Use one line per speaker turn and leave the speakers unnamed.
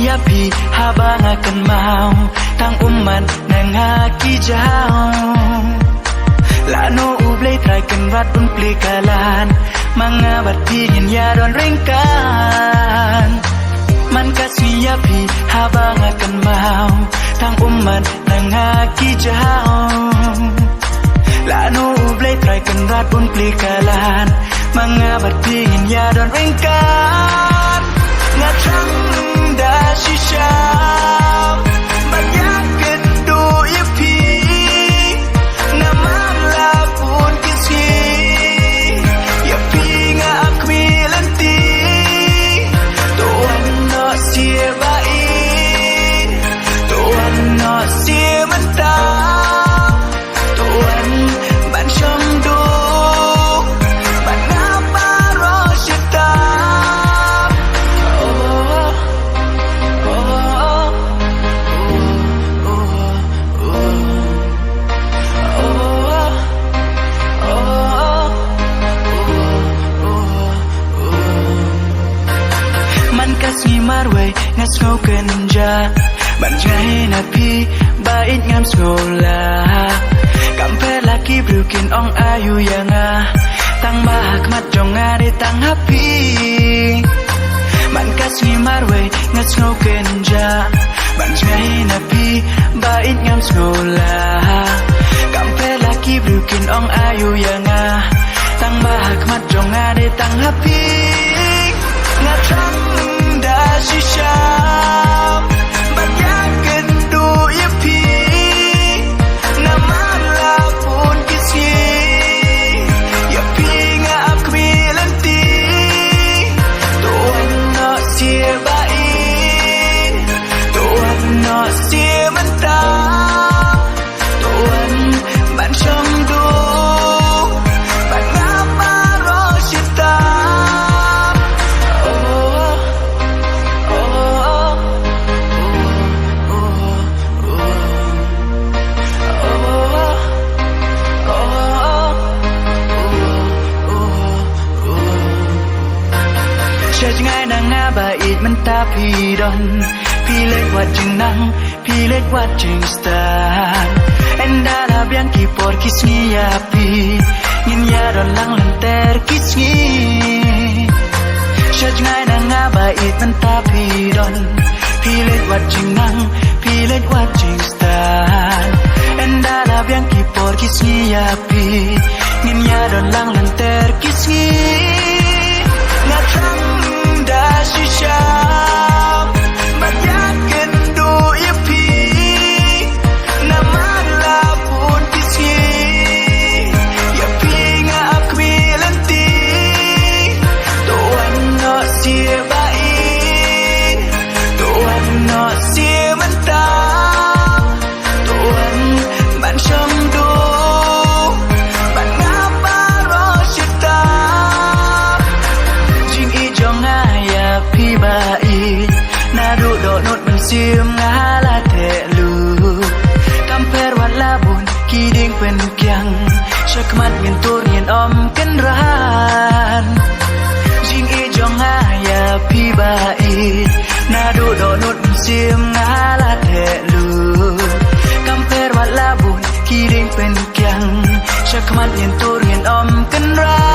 siapi habang akan mau tang umat nangaki jauh lano ublay try kan rat pun pelikalan mangabat tingin ya don ringkan man kasiapi habang akan mau tang umat nangaki jauh lano ublay try kan rat pun pelikalan mangabat tingin ya don ringkan ngatang da shisha banyak kendo yapi nama lapun kisi yapi ngak milanti tuan no sia bain tuan no sia mentah tuan ban syam do ban apa rosyata kasih marway ngas ngau kenja ban jai napi bait ngam sekolah kamper laki brukin ong ayu yanga tang bahak mat jong ngade tang happy ban kasih marway ngas ngau kenja ban jai napi bait ngam sekolah kamper laki brukin ong ayu yanga tang bahak mat jong ngade tang happy ngatang shisha banyak kendo yapi nama lapun kisi yapi ngak milanti tuan no sia bain tuan no sia mentah tuan ban syam do ban apa rosyata Jangan nang bait mentapi don pilih wajeng nang pilih wajeng stan endala biang kipor kisni api ngin ya don lang lenter kisni jangan nang bait mentapi don pilih wajeng nang pilih wajeng stan endala biang kipor kisni api ngin ya don lang lenter kisni ngatang da shisha banyak kendo yapi nama lapun kisi yapi ngak milanti tuan no sia bain tuan no sia mentah tuan ban syam do ban apa rosyata pi bait nadu do not mensim ngala telu kamper wat labun kiding pen kyang syakmat ngentur ngen om kenran jing e jong aya pi bait nadu do not mensim ngala telu kamper wat labun kiding pen kyang syakmat ngentur ngen om kenran